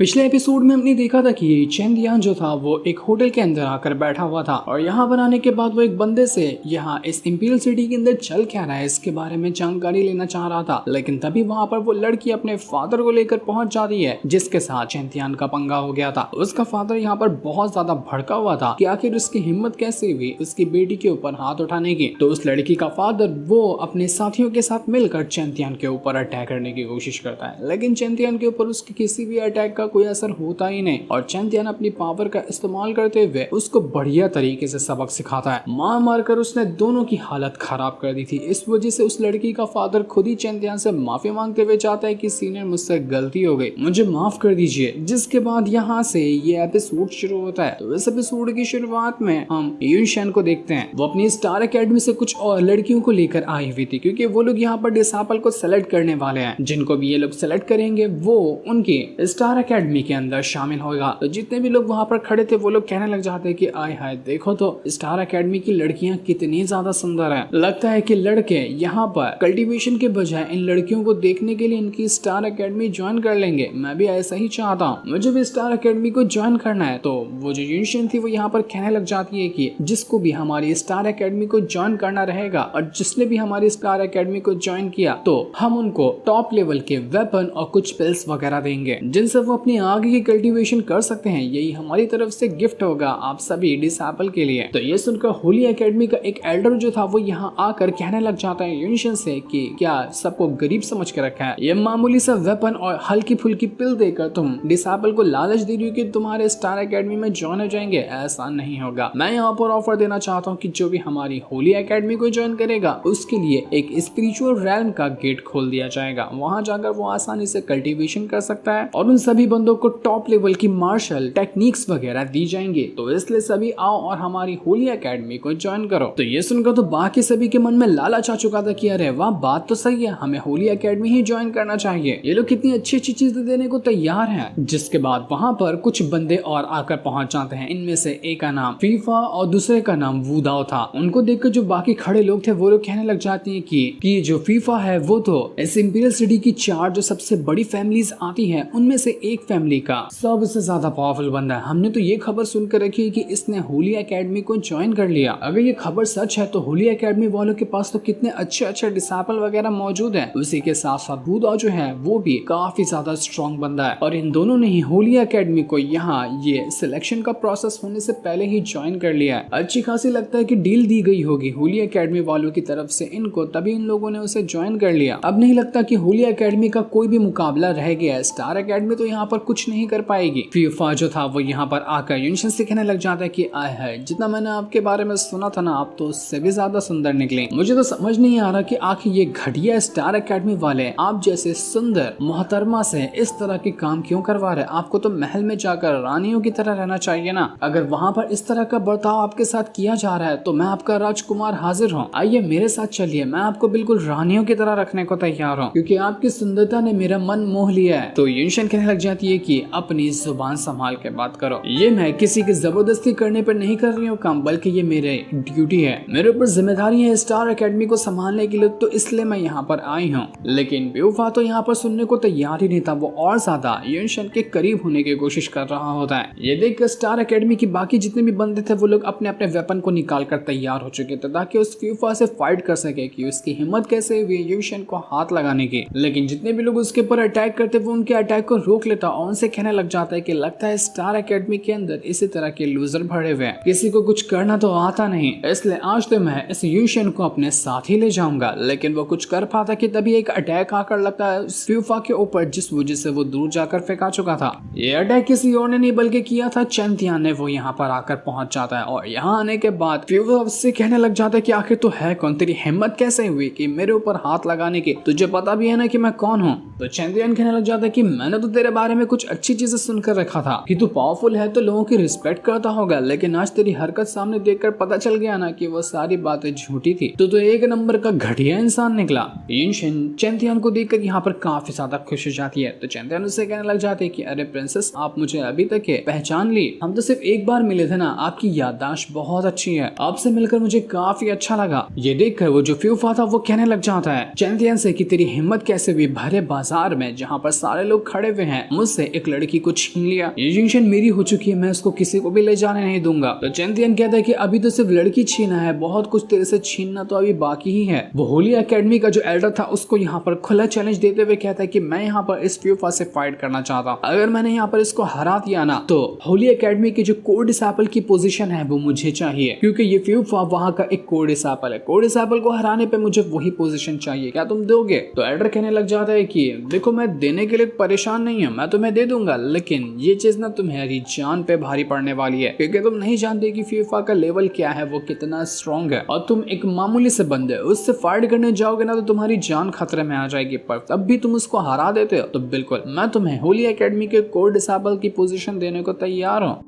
पिछले एपिसोड में हमने देखा था कि चेन दियान जो था वो एक होटल के अंदर आकर बैठा हुआ था और यहाँ पर आने के बाद वो एक बंदे से यहाँ इस इंपीरियल सिटी के अंदर चल क्या रहा है इसके बारे में जानकारी लेना चाह रहा था। लेकिन तभी वहाँ पर वो लड़की अपने फादर को लेकर पहुंच जाती है जिसके साथ चेन दियान का पंगा हो गया था। उसका फादर यहाँ पर बहुत ज्यादा भड़का हुआ था कि आखिर उसकी हिम्मत कैसे हुई उसकी बेटी के ऊपर हाथ उठाने की। तो उस लड़की का फादर वो अपने साथियों के साथ मिलकर चेन दियान के ऊपर अटैक करने की कोशिश करता है, लेकिन चेन दियान के ऊपर उसके किसी भी अटैक कोई असर होता ही नहीं और चेन दियान अपनी पावर का इस्तेमाल करते हुए उसको बढ़िया तरीके से सबक सिखाता है। मार मारकर उसने दोनों की हालत खराब कर दी थी। इस वजह से उस लड़की का फादर खुद ही चेन दियान से माफी मांगते हुए चाहता है कि सीनियर मुझसे गलती हो गई, मुझे माफ कर दीजिए। जिसके बाद यहाँ से ये एपिसोड शुरू होता है। तो इस एपिसोड की शुरुआत में हम यून शेन को देखते हैं। वो अपनी स्टार एकेडमी से कुछ और लड़कियों को लेकर आई हुई थी क्योंकि वो लोग यहाँ पर डिसापल को सेलेक्ट करने वाले हैं। जिनको भी ये लोग सेलेक्ट करेंगे वो उनकी स्टार एकेडमी के अंदर शामिल होगा। तो जितने भी लोग वहां पर खड़े थे वो लोग कहने लग जाते हैं कि आय हाय देखो तो स्टार एकेडमी की लड़कियां कितनी ज्यादा सुंदर हैं। लगता है कि लड़के यहाँ पर कल्टीवेशन के बजाय इन लड़कियों को देखने के लिए इनकी स्टार एकेडमी ज्वाइन कर लेंगे। मैं भी ऐसा ही चाहता हूँ, मुझे भी स्टार एकेडमी को ज्वाइन करना है। तो वो जो यूनिशन थी वो यहाँ पर कहने लग जाती है कि जिसको भी हमारी स्टार एकेडमी को ज्वाइन करना रहेगा और जिसने भी हमारी स्टार एकेडमी को ज्वाइन किया तो हम उनको टॉप लेवल के वेपन और कुछ पिल्स वगैरह देंगे जिनसे वो अपनी आगे की कल्टीवेशन कर सकते हैं। यही हमारी तरफ से गिफ्ट होगा आप सभी डिसेबल के लिए। तो ये सुनकर होली एकेडमी का एक एल्डर जो था वो यहाँ आकर कहने लग जाता है यूनिशन से कि क्या सबको गरीब समझ के रखा है, ये मामूली सा वेपन और हल्की फुल्की पिल देकर तुम डिसेबल को लालच दे रही हो कि तुम्हारे स्टार एकेडमी में ज्वाइन हो जाएंगे। ऐसा नहीं होगा। मैं यहाँ पर ऑफर देना चाहता हूँ कि जो भी हमारी होली एकेडमी को ज्वाइन करेगा उसके लिए एक स्पिरिचुअल रैल्म का गेट खोल दिया जाएगा। वहां जाकर वो आसानी से कल्टीवेशन कर सकता है और उन सभी बंदों को टॉप लेवल की मार्शल टेक्निक्स वगैरह दी जाएंगे। तो इसलिए सभी आओ और हमारी होली एकेडमी को ज्वाइन करो। तो ये सुनकर तो बाकी सभी के मन में लालच आ चुका था कि अरे वाह बात तो सही है, हमें होली एकेडमी ही ज्वाइन करना चाहिए। ये लोग कितनी अच्छी अच्छी चीजें देने को तैयार हैं। जिसके बाद वहां पर कुछ बंदे और आकर पहुंच जाते हैं। इनमें से एक का नाम फीफा और दूसरे का नाम वूदाओ था। उनको देखकर जो बाकी खड़े लोग थे वो लोग कहने लग जाते हैं कि जो फीफा है वो तो इस इंपीरियल सिटी की 4 जो सबसे बड़ी फैमिलीज आती है उनमें से एक फैमिली का सबसे ज्यादा पावरफुल बंदा है। हमने तो ये खबर सुनकर रखी है कि इसने होली एकेडमी को ज्वाइन कर लिया। अगर ये खबर सच है तो होली एकेडमी वालों के पास तो कितने अच्छे अच्छे डिसेबल वगैरह मौजूद हैं। उसी के साथ साथ वूदा जो है वो भी काफी ज्यादा स्ट्रॉन्ग बंदा है और इन दोनों ने ही होली एकेडमी को यहाँ ये सिलेक्शन का प्रोसेस होने से पहले ही ज्वाइन कर लिया है। अच्छी खासी लगता है कि डील दी गई होगी होली एकेडमी वालों की तरफ से इनको, तभी इन लोगों ने उसे ज्वाइन कर लिया। अब नहीं लगता कि होली एकेडमी का कोई भी मुकाबला रह गया है। स्टार एकेडमी तो यहाँ पर कुछ नहीं कर पाएगी। फीफा जो था वो यहाँ पर आकर यूनिशन से कहने लग जाता है कि आय है जितना मैंने आपके बारे में सुना था ना आप तो उससे भी ज्यादा सुंदर निकले। मुझे तो समझ नहीं आ रहा कि आखिर ये घटिया स्टार एकेडमी वाले आप जैसे सुंदर मोहतरमा से इस तरह के काम क्यों करवा रहे। आपको तो महल में जाकर रानियों की तरह रहना चाहिए ना। अगर वहाँ पर इस तरह का बर्ताव आपके साथ किया जा रहा है तो मैं आपका राजकुमार हाजिर हूँ, आइए मेरे साथ चलिए, मैं आपको बिल्कुल रानियों की तरह रखने को तैयार हूँ क्योंकि आपकी सुंदरता ने मेरा मन मोह लिया है। तो यूनिशन कहने लग जाती है कि अपनी जुबान संभाल के बात करो, ये मैं किसी की जबरदस्ती करने पर नहीं कर रही हूँ काम, बल्कि ये मेरे ड्यूटी है, मेरे ऊपर जिम्मेदारी है स्टार एकेडमी को संभालने के लिए, तो इसलिए मैं यहाँ पर आई हूँ। लेकिन बेवफा तो यहाँ पर सुनने को तैयार ही नहीं था। वो और ज्यादा यूनिशन के करीब होने की कोशिश कर रहा होता है। ये देख कर स्टार एकेडमी की बाकी जितने भी बंदे थे वो लोग अपने अपने वेपन को निकाल कर तैयार हो चुके थे ताकि उस फीफा से फाइट कर सके कि उसकी हिम्मत कैसे हुई यूनिशन को हाथ लगाने की। लेकिन जितने भी लोग उसके ऊपर अटैक करते वो उनके अटैक को रोक लेता और उनसे कहने लग जाता है कि लगता है स्टार एकेडमी के अंदर इसी तरह के लूजर भरे हुए हैं, किसी को कुछ करना तो आता नहीं, इसलिए आज तो मैं इस यूनिशन को अपने साथ ही ले जाऊंगा। लेकिन वो कुछ कर पाता कि तभी एक अटैक आकर लगता है उस फीफा के ऊपर जिस वजह से वो दूर जाकर फेंका चुका था। ये अटैक किसी और ने नहीं बल्कि किया था चेन दियान ने। वो यहाँ पर आकर पहुंच जाता है और यहाँ आने के बाद फीफा उससे कहने लग जाता है कि आखिर तो है कौन, तेरी हिम्मत कैसे हुई कि मेरे ऊपर हाथ लगाने की, तुझे पता भी है ना कि मैं कौन हूँ। तो चेन दियान कहने लग जाता है कि मैंने तो तेरे बारे में कुछ अच्छी चीजें सुनकर रखा था कि तू पावरफुल है तो लोगों की रिस्पेक्ट करता होगा, लेकिन आज तेरी हरकत सामने देखकर पता चल गया ना कि वो सारी बातें झूठी थी। तो एक नंबर का घटिया इंसान निकला। यूनिशन चेन दियान को देखकर यहाँ पर काफी ज्यादा खुश हो जाती है। तो चेन दियान उससे कहने लग जाते हैं कि अरे प्रिंसेस आप मुझे अभी तक पहचान ली, हम तो सिर्फ एक बार मिले थे ना, आपकी याददाश्त बहुत अच्छी है, आपसे मिलकर मुझे काफी अच्छा लगा। ये देखकर वो जो फीफा था वो कहने लग जाता है चेन दियान से कि तेरी हिम्मत कैसे हुई भरे बाजार में जहाँ पर सारे लोग खड़े हुए हैं मुझसे एक लड़की को छीन लिया, ये जिंगशन मेरी हो चुकी है, मैं उसको किसी को भी ले जाने नहीं दूंगा। तो चैंपियन कहता है कि अभी तो सिर्फ लड़की छीना है, बहुत कुछ तेरे से छीनना तो अभी बाकी ही है। वो होली एकेडमी का जो एल्डर था उसको यहाँ पर खुला चैलेंज देते हुए कहता है कि मैं यहाँ पर इस फ्यूफा से फाइट करना चाहता हूँ, अगर मैंने यहाँ पर इसको हरा दिया ना तो होली एकेडमी की जो कोर डिसाइपल की पोजीशन है वो मुझे चाहिए, क्योंकि ये फ्यूफा वहाँ का एक कोर डिसाइपल है। कोर डिसाइपल को हराने पे मुझे वही पोजीशन चाहिए, क्या तुम दोगे? तो एल्डर कहने लग जाता है कि देखो मैं देने के लिए परेशान नहीं हूँ, मैं तुम्हें दे दूंगा, लेकिन ये चीज ना तुम्हारी जान पे भारी पड़ने वाली है, क्योंकि तुम नहीं जानते कि फ्यूफा का लेवल क्या है, वो कितना स्ट्रॉन्ग है, और तुम एक मामूली से बंदे उससे फाइट करने जाओगे ना तो तुम्हारी जान खतरे में आ जाएगी। पर तब भी तुम उसको हरा देते हो तो बिल्कुल मैं तुम्हें होली एकेडमी के कोर डिसाइपल की पोजीशन देने को तैयार हूँ।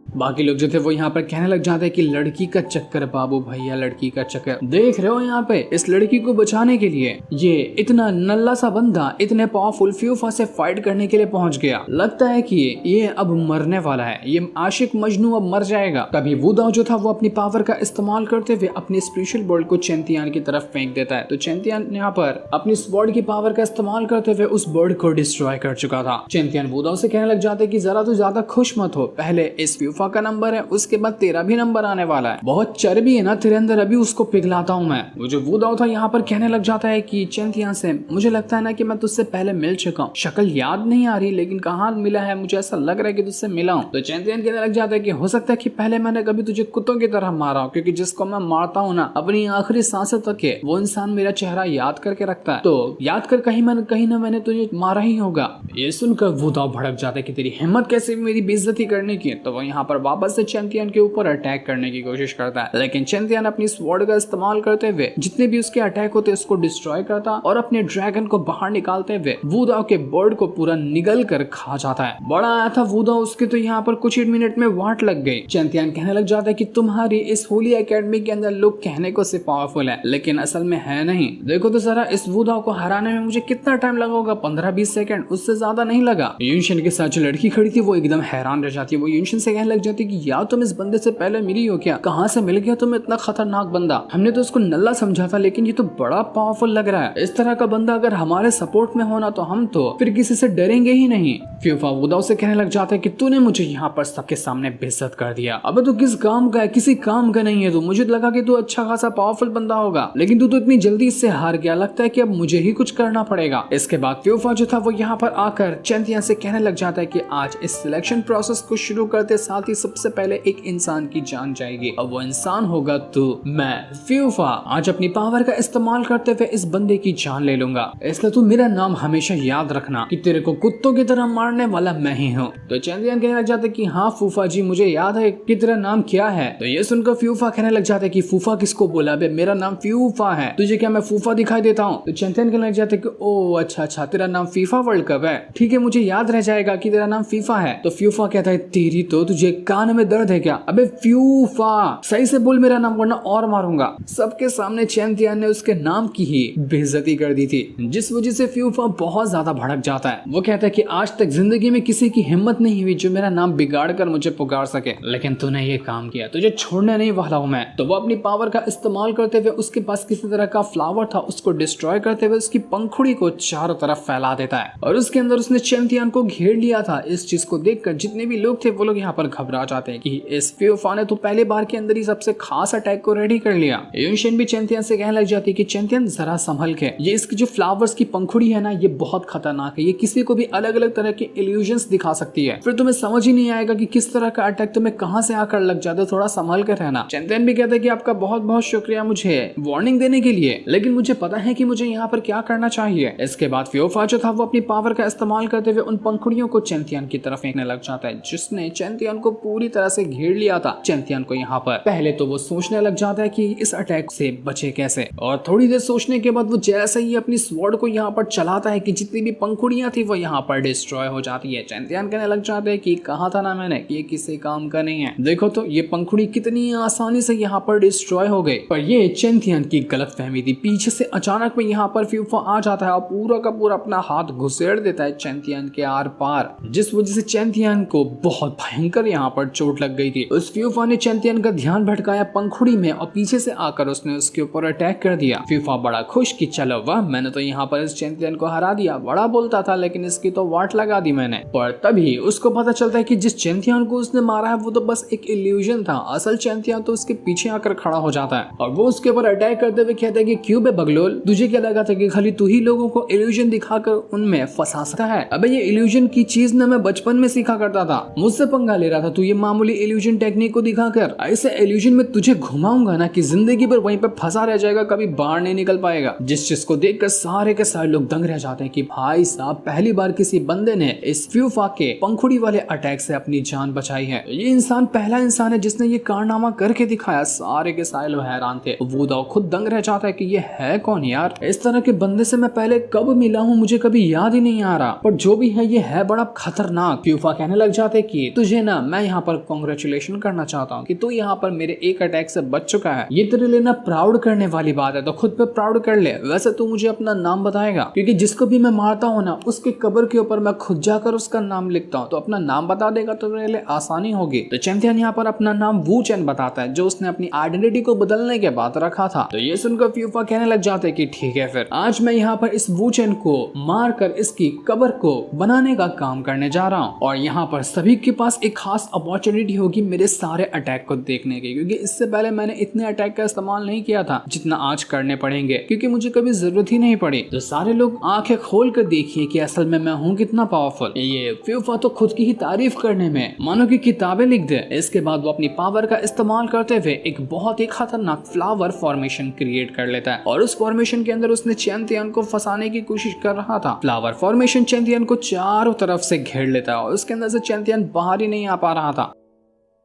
बाकी लोग जो थे वो यहाँ पर कहने लग जाते हैं कि लड़की का चक्कर बाबू भैया, लड़की का चक्कर देख रहे हो, यहाँ पे इस लड़की को बचाने के लिए ये इतना नल्ला सा बंदा इतने पावरफुल फ्यूफा से फाइट करने के लिए पहुंच गया। लगता है कि ये अब मरने वाला है, ये आशिक मजनू अब मर जाएगा। तभी वुदाओ जो था वो अपनी पावर का इस्तेमाल करते हुए अपनी स्पेशल बोल्ट को चेंतियान की तरफ फेंक देता है। तो चेंतियान यहाँ पर अपनी स्वॉर्ड की पावर का इस्तेमाल करते हुए उस बर्ड को डिस्ट्रॉय कर चुका था। चेंतियान वुदाओ से कहने लग जाते कि जरा तू ज्यादा खुश मत हो, पहले इस फ्यूफा का नंबर है, उसके बाद तेरा भी नंबर आने वाला है, बहुत चर्बी है ना तेरे अंदर, अभी उसको पिघलाता हूँ मैं। वो जो वुदाओ था यहाँ पर कहने लग जाता है कि चेंतियान से मुझे लगता है ना कि मैं तुझसे पहले मिल चुका हूँ, शक्ल याद नहीं आ रही लेकिन कहाँ मिला है, मुझे ऐसा लग रहा है कि तुझसे मिला हूँ। तो चेंतियान कहने लग जाता है कि हो सकता है कि पहले मैंने कभी तुझे कुत्तों की तरह मारा हो, क्योंकि जिसको मैं मारता हूँ ना अपनी आखिरी सांसों तक के वो इंसान मेरा चेहरा याद करके रखता है, तो याद कर कहीं ना मैंने तुझे मारा ही होगा। ये सुनकर वुदाओ भड़क जाता है कि तेरी हिम्मत कैसे मेरी बेइज्जती करने की। तो वो यहाँ पर वापस से चेंतियान के ऊपर अटैक करने की कोशिश करता है, लेकिन चेंतियान अपनी स्वॉर्ड का इस्तेमाल करते हुए जितने भी उसके अटैक होते उसको डिस्ट्रॉय करता और अपने ड्रैगन को बाहर निकालते हुए वुदाओ के बर्ड को पूरा निगल कर खा जाता है। बड़ा आया था वुदाओ, उसके तो यहाँ पर कुछ ही मिनट में वाट लग गई। चेंतियान कहने लग जाता है कि तुम्हारी इस होली एकेडमी के अंदर लोग कहने को सिर्फ पावरफुल है लेकिन असल में है नहीं। देखो तो जरा इस वुदाओ को हराने में मुझे कितना टाइम लगा होगा, 15-20 सेकंड, उससे ज्यादा नहीं लगा। युनशन के साथ जो लड़की खड़ी थी वो एकदम हैरान रह जाती है। वो युनशन से कहने लग जाती है कि यार तुम इस बंदे से पहले मिली हो क्या, कहाँ से मिल गया तुम्हें इतना खतरनाक बंदा, हमने तो उसको नल्ला समझा था लेकिन ये तो बड़ा पावरफुल लग रहा है। इस तरह का बंदा अगर हमारे सपोर्ट में होना तो हम तो फिर किसी से डरेंगे ही नहीं। फ्यूफा वुदाओ से कहने लग जाता है कि तूने मुझे यहाँ पर सबके सामने बेइज्जत कर दिया, अबे तू किस काम का है, किसी काम का नहीं है तू, मुझे लगा कि तू अच्छा खासा पावरफुल बंदा होगा लेकिन तू तो इतनी जल्दी इससे हार गया, लगता है कि अब मुझे ही कुछ करना पड़ेगा। इसके बाद फ्यूफा जो था वो यहाँ पर आकर चेंतियान से कहने लग जाता है कि आज इस सिलेक्शन प्रोसेस को शुरू करते साथ ही सबसे पहले एक इंसान की जान जाएगी, अब वो इंसान होगा तू। मैं फ्यूफा आज अपनी पावर का इस्तेमाल करते हुए इस बंदे की जान ले लूंगा, इसलिए तू मेरा नाम हमेशा याद रखना कि तेरे को कुत्तों की तरह मारने वाला मैं ही हूँ। तो चेंतियान कहने लग जाता है कि हाँ फूफा जी मुझे याद है कि तेरा नाम क्या है। तो ये सुनकर फ्यूफा कहने लग जाता है कि फूफा किसको बोला बे, मेरा नाम फ्यूफा है, तुझे क्या मैं फूफा दिखाई देता हूँ? तो चेंतियान कहने लग जाता है कि ओ अच्छा तेरा नाम फीफा वर्ल्ड कप है, ठीक है मुझे याद रह जाएगा कि तेरा नाम फीफा है। तो फ्यूफा कहता है तेरी तो तुझे कान में दर्द है क्या, अबे फ्यूफा सही से बोल मेरा नाम वरना और मारूंगा। सबके सामने चेंतियान ने उसके नाम की ही बेइज्जती कर दी थी, जिस वजह से फ्यूफा बहुत ज्यादा भड़क जाता है। वो कहता है कि आज तक जिंदगी में किसी की हिम्मत नहीं हुई जो मेरा नाम बिगाड़ कर मुझे पुकार सके, लेकिन तूने ये काम किया, तुझे छोड़ने नहीं वाला हूं मैं। तो वो अपनी पावर का इस्तेमाल करते हुए उसके पास किसी तरह का फ्लावर था उसको डिस्ट्रॉय करते हुए उसकी पंखुड़ी को चारों तरफ फैला देता है और उसके अंदर उसने चेंतियान को घेर लिया था। इस चीज को देखकर जितने भी लोग थे वो लोग यहाँ पर घबरा जाते हैं कि इस फ्यूफा ने तो पहले बार के अंदर ही सबसे खास अटैक को रेडी कर लिया। युनशन भी चेंतियान से कहने लग जाती है कि चेंतियान जरा संभल के, ये इसकी जो फ्लावर्स की पंखुड़ी है ना ये बहुत खतरनाक है, ये किसी को भी अलग अलग तरह के इल्यूजन्स दिखा सकती है, फिर तुम्हें समझ ही नहीं आएगा कि किस तरह का अटैक तुम्हें कहां से आकर लग जाता है, थोड़ा संभल कर रहना। चेंतियान भी कहता है कि आपका बहुत बहुत शुक्रिया मुझे वार्निंग देने के लिए, लेकिन मुझे पता है कि मुझे यहाँ पर क्या करना चाहिए। इसके बाद फ्यूफा जो था वो अपनी पावर का इस्तेमाल करते हुए उन पंखुड़ियों को चेंतियान की तरफ फेंकने लग जाता है जिसने चेंतियान को पूरी तरह से घेर लिया था। चेंतियान को यहाँ पर पहले तो वो सोचने लग जाता है कि इस अटैक से बचे कैसे, और थोड़ी देर सोचने के बाद वो जैसे ही अपनी स्वॉर्ड को यहाँ पर चलाता है कि जितनी भी पंखुड़ियां थी वो यहाँ पर डिस्ट्रॉय हो जाती है। चेंतियान कहने लग जाते हैं कि कहा था ना मैंने कि ये किसी काम का नहीं है, देखो तो ये पंखुड़ी कितनी आसानी से यहाँ पर डिस्ट्रॉय हो गई। पर ये चेंतियान की गलतफहमी थी, पीछे से अचानक में यहाँ पर फ्यूफा आ जाता है और पूरा का पूरा अपना हाथ घुसेड़ देता है चेंतियान के आर पार, जिस वजह से चेंतियान को बहुत भयंकर यहाँ यहाँ पर चोट लग गई थी। उस फ्यूफा ने चैंतियन का ध्यान भटकाया पंखुड़ी में और पीछे से आकर उसने उसके ऊपर अटैक कर दिया। फ्यूफा बड़ा खुश कि चलो वाह, मैंने तो यहाँ पर इस चैंतियन को हरा दिया। बड़ा बोलता था लेकिन इसकी तो वाट लगा दी मैंने। पर तभी उसको पता चलता है कि जिस चैंतियन को उसने मारा है वो तो बस एक इल्यूजन था। असल चैंतियन तो उसके पीछे आकर खड़ा हो जाता है और वो उसके ऊपर अटैक करते हुए कहता है कि क्यों बे बगलोल, तुझे क्या लगा था कि खाली तू ही लोगों को इल्यूजन दिखाकर उनमें फंसा सकता है? अबे ये इल्यूजन की चीज ना मैं बचपन में सीखा करता था, मुझसे पंगा ले रहा था तू ये मामूली इल्यूजन टेक्निक को दिखाकर। ऐसे इल्यूजन में तुझे घुमाऊंगा ना कि जिंदगी भर वहीं पे फंसा रह जाएगा, कभी बाहर नहीं निकल पाएगा। जिस चीज को देखकर सारे के सारे लोग दंग रह जाते हैं कि भाई साहब पहली बार किसी बंदे ने इस फ्यूफा के पंखुड़ी वाले अटैक से अपनी जान बचाई है। ये इंसान पहला इंसान है जिसने ये कारनामा करके दिखाया। सारे के सारे लोग हैरान थे। वो तो खुद दंग रह जाता है कि ये है कौन यार, इस तरह के बंदे से मैं पहले कब मिला हूँ मुझे कभी याद ही नहीं आ रहा। पर जो भी है ये है बड़ा खतरनाक। फ्यूफा कहने लग जाते कि तुझे ना मैं यहाँ पर कांग्रेचुलेशन करना चाहता हूँ कि तू यहाँ पर मेरे एक अटैक से बच चुका है। ये तेरे लिए ना प्राउड करने वाली बात है, तो खुद पे प्राउड कर ले। वैसे तू मुझे अपना नाम बताएगा, क्योंकि जिसको भी मैं मारता हूँ ना उसके कब्र के ऊपर मैं खुद जाकर उसका नाम लिखता हूँ, तो अपना नाम बता देगा तो मेरे लिए आसानी होगी। तो चैंतियन यहाँ पर अपना नाम वू चैन बताता है जो उसने अपनी आइडेंटिटी को बदलने के बाद रखा था। तो ये सुनकर फ्यूफा कहने लग जाते कि ठीक है फिर आज मैं यहाँ पर इस वू चैन को मार कर इसकी कब्र को बनाने का काम करने जा रहा हूँ और यहाँ पर सभी के पास एक खास अपॉर्चुनिटी होगी मेरे सारे अटैक को देखने की, क्योंकि इससे पहले मैंने इतने अटैक का इस्तेमाल नहीं किया था जितना आज करने पड़ेंगे, क्योंकि मुझे कभी जरूरत ही नहीं पड़ी। तो सारे लोग आंखें खोल कर देखिए कि असल में मैं हूँ कितना पावरफुल। ये फ्यूफा तो खुद की ही तारीफ करने में मानो की किताबें लिख दे। इसके बाद वो अपनी पावर का इस्तेमाल करते हुए एक बहुत ही खतरनाक फ्लावर फॉर्मेशन क्रिएट कर लेता है और उस फॉर्मेशन के अंदर उसने चैंतियन को फंसाने की कोशिश कर रहा था। फ्लावर फॉर्मेशन चैंतियन को चारों तरफ से घेर लेता है और उसके अंदर से चैंतियन बाहर ही नहीं आ पा रहा था।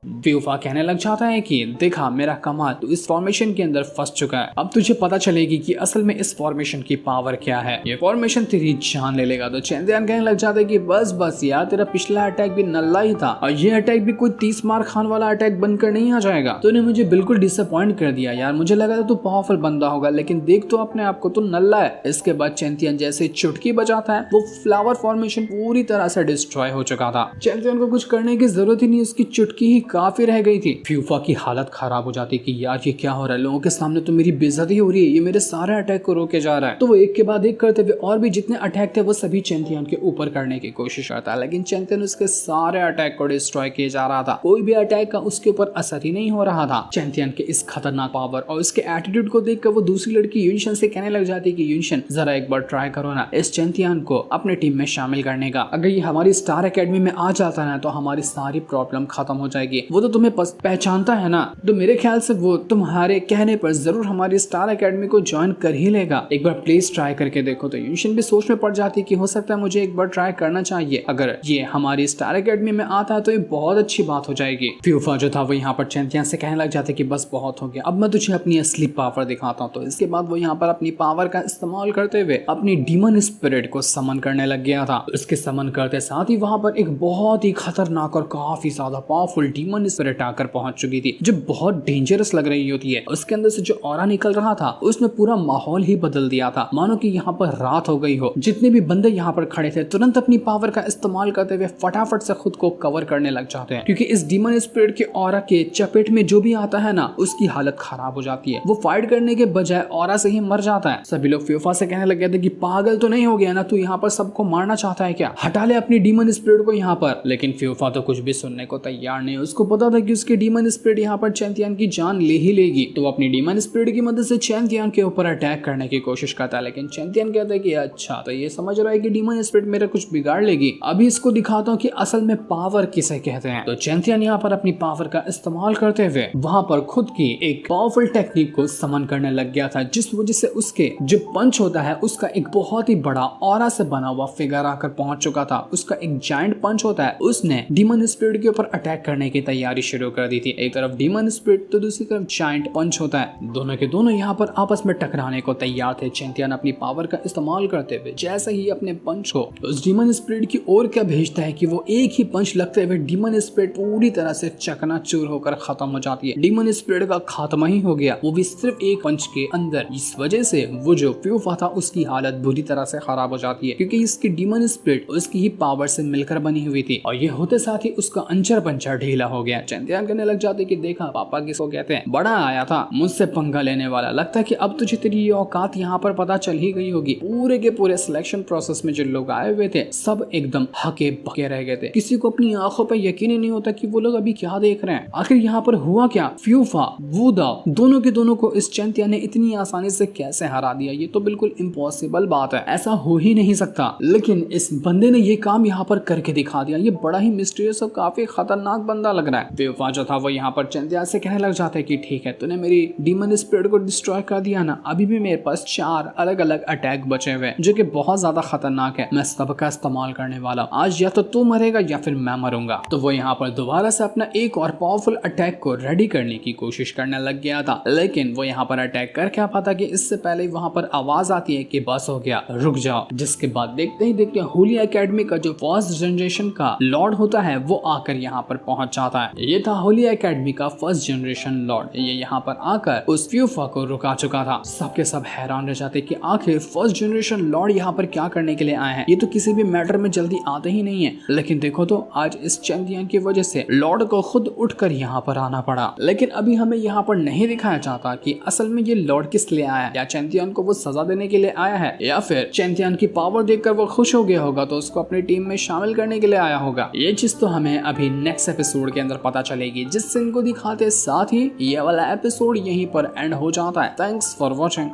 फ्यूफा कहने लग जाता है कि देखा मेरा कमाल, तू इस फॉर्मेशन के अंदर फंस चुका है। अब तुझे पता चलेगी कि असल में इस फॉर्मेशन की पावर क्या है। ये फॉर्मेशन तेरी जान ले लेगा। तो चैंतियन कहने लग जाता है कि बस बस यार, तेरा पिछला अटैक भी नल्ला ही था और ये अटैक भी कोई 30 मार खान वाला अटैक बनकर नहीं आ जाएगा। तूने मुझे बिल्कुल डिसअपॉइंट कर दिया यार, मुझे लगा था तू पावरफुल बंदा होगा, लेकिन देख तो अपने आप को, तू नल्ला है। इसके बाद चैंतियन जैसे चुटकी बजाता है वो फ्लावर फॉर्मेशन पूरी तरह से डिस्ट्रॉय हो चुका था। चैंतियन को कुछ करने की जरूरत ही नहीं, उसकी चुटकी ही काफी रह गई थी। फ्यूफा की हालत खराब हो जाती कि यार ये क्या हो रहा है, लोगों के सामने तो मेरी बेइज्जती हो रही है, ये मेरे सारे अटैक को रोके जा रहा है। तो वो एक के बाद एक करते हुए और भी जितने अटैक थे वो सभी चैंतियन के ऊपर करने की कोशिश करता है, लेकिन चैंतियन उसके सारे अटैक को डिस्ट्रॉय किए जा रहा था। कोई भी अटैक का उसके ऊपर असर ही नहीं हो रहा था। चैंतियन के इस खतरनाक पावर और उसके एटीट्यूड को देखकर वो दूसरी लड़की यूनशन से कहने लग जाती कि यूनशन जरा एक बार ट्राई करो ना इस चैंतियन को अपने टीम में शामिल करने का। अगर ये हमारी स्टार एकेडमी में आ जाता है ना तो हमारी सारी प्रॉब्लम खत्म हो जाएगी। वो तो तुम्हें पहचानता है ना, तो मेरे ख्याल से वो तुम्हारे कहने पर जरूर हमारी स्टार एकेडमी को ज्वाइन कर ही लेगा। एक बार प्लीज ट्राई करके देखो। तो यूनशन भी सोच में पड़ जाती कि हो सकता है मुझे एक बार ट्राई करना चाहिए, अगर ये हमारी स्टार एकेडमी में आता है तो ये बहुत अच्छी बात हो जाएगी। फ्यूफा जो था वो यहाँ पर चैंतियन से कहने लग जाते कि बस बहुत हो गया, अब मैं तुझे अपनी असली पावर दिखाता हूँ। तो इसके बाद वो यहाँ पर अपनी पावर का इस्तेमाल करते हुए अपनी डीमन स्पिरिट को समन करने लग गया था। उसके समन करते साथ ही वहां पर एक बहुत ही खतरनाक और काफी ज्यादा पावरफुल डीमन स्पिरिट आकर पहुंच चुकी थी, जो बहुत डेंजरस लग रही होती है। उसके अंदर से जो ऑरा निकल रहा था उसने पूरा माहौल ही बदल दिया था, मानो कि यहाँ पर रात हो गई हो। जितने भी बंदे यहाँ पर खड़े थे तुरंत अपनी पावर का इस्तेमाल करते हुए फटाफट से खुद को कवर करने लग जाते हैं, क्योंकि इस डीमन स्पिरिट के ऑरा के चपेट में जो भी आता है ना उसकी हालत खराब हो जाती है। वो फाइट करने के बजाय ऑरा से ही मर जाता है। सभी लोग फ्यूफा से कहने लग गए थे कि पागल तो नहीं हो गया ना, तू यहाँ पर सबको मारना चाहता है क्या, हटा ले अपनी डीमन स्पिरिट को यहाँ पर। लेकिन फ्यूफा तो कुछ भी सुनने को तैयार नहीं। उसको पता था कि उसकी डीमन स्पिरिट यहाँ पर चैंतियन की जान ले ही लेगी। तो वो अपनी डीमन स्पिरिट की मदद से चैंतियन के ऊपर अटैक करने की कोशिश करता है, लेकिन चैंतियन कहता है कि अच्छा तो ये समझ रहा है कि डीमन स्पिरिट मेरा कुछ बिगाड़ लेगी, अभी इसको दिखाता हूँ कि असल में पावर किसे कहते हैं। तो चैंतियन यहाँ पर अपनी पावर का इस्तेमाल करते हुए वहां पर खुद की एक पावरफुल टेक्निक को समन करने लग गया था, जिस वजह से उसके जो पंच होता है उसका एक बहुत ही बड़ा ऑरा से बना हुआ फिगर आकर पहुंच चुका था। उसका एक जायंट पंच होता है, उसने डीमन स्पिरिट के ऊपर अटैक करने की तैयारी शुरू कर दी थी। एक तरफ डीमन स्पिरिट तो दूसरी तरफ जायंट पंच होता है। दोनों के दोनों यहाँ पर आपस में टकराने को तैयार थे। चैंटियन अपनी पावर का इस्तेमाल करते हुए जैसे ही अपने पंच को उस डीमन स्पिरिट की ओर क्या भेजता है कि वो एक ही पंच लगते हुए डीमन स्पिरिट पूरी तरह से चकनाचूर होकर खत्म हो जाती है। डीमन स्पिरिट का खात्मा ही हो गया, वो भी सिर्फ एक पंच के अंदर। इस वजह से वो जो फ्यूफा था उसकी हालत बुरी तरह से खराब हो जाती है, क्योंकि इसकी डीमन स्पिरिट उसकी ही पावर से मिलकर बनी हुई थी और ये होते साथ ही उसका अंचर पंचर ढीला हो गया। चैंटियन कहने लग जाते कि देखा पापा किसको कहते हैं, बड़ा आया था मुझसे पंगा लेने वाला, लगता है कि अब तुझे तेरी ये औकात यहाँ पर पता चल ही गई होगी। पूरे के पूरे सिलेक्शन प्रोसेस में जो लोग आए हुए थे सब एकदम हके बके रह गए थे। किसी को अपनी आंखों पर यकीन ही नहीं होता कि वो लोग अभी क्या देख रहे हैं। आखिर यहाँ पर हुआ क्या? फ्यूफा वूदा दोनों के दोनों को इस चैंटियन ने इतनी आसानी से कैसे हरा दिया? ये तो बिल्कुल इम्पॉसिबल बात है, ऐसा हो ही नहीं सकता। लेकिन इस बंदे ने ये काम यहाँ पर करके दिखा दिया। ये बड़ा ही मिस्टीरियस और काफी खतरनाक बंदा लग रहा है। फ्यूफा जो था वो यहाँ पर चैंटियन से कहने लग जाता है कि ठीक है, तूने मेरी डीमन स्पिरिट को डिस्ट्रॉय कर दिया ना, अभी भी मेरे पास 4 अलग अलग अटैक बचे हुए जो कि बहुत ज्यादा खतरनाक है। मैं सबका इस्तेमाल करने वाला हूँ। आज या तो तू मरेगा या फिर मैं मरूंगा। तो वो यहाँ पर दोबारा से अपना एक और पावरफुल अटैक को रेडी करने की कोशिश करने लग गया था, लेकिन वो यहाँ पर अटैक कर क्या पाता कि इससे पहले वहाँ पर आवाज आती है कि बस हो गया, रुक जाओ। जिसके बाद देखते ही देखते होली एकेडमी का जो फर्स्ट जनरेशन का लॉर्ड होता है वो आकर यहाँ पर पहुंच जाता है। ये था होली एकेडमी का फर्स्ट जनरेशन लॉर्ड। ये यहाँ पर आकर उस फ्यूफा को रुका चुका था। सबके सब हैरान रह जाते कि आखिर फर्स्ट जनरेशन लॉर्ड यहाँ पर क्या करने के लिए आए हैं। ये तो किसी भी मैटर में जल्दी आते ही नहीं है। लेकिन देखो तो आज इस चैंपियन की वजह से लॉर्ड को खुद उठकर यहाँ पर आना पड़ा। लेकिन अभी हमें यहाँ पर नहीं दिखाया जाता कि असल में ये लॉर्ड किस लिए आया है। या चैंपियन को वो सजा देने के लिए आया है या फिर चैंपियन की पावर देखकर वो खुश हो गया होगा तो उसको अपनी टीम में शामिल करने के लिए आया होगा। ये चीज तो हमें अभी नेक्स्ट एपिसोड के अंदर पता चलेगी, जिस सीन को दिखाते साथ ही ये वाला एपिसोड यहीं पर एंड हो जाता है। Thanks for watching.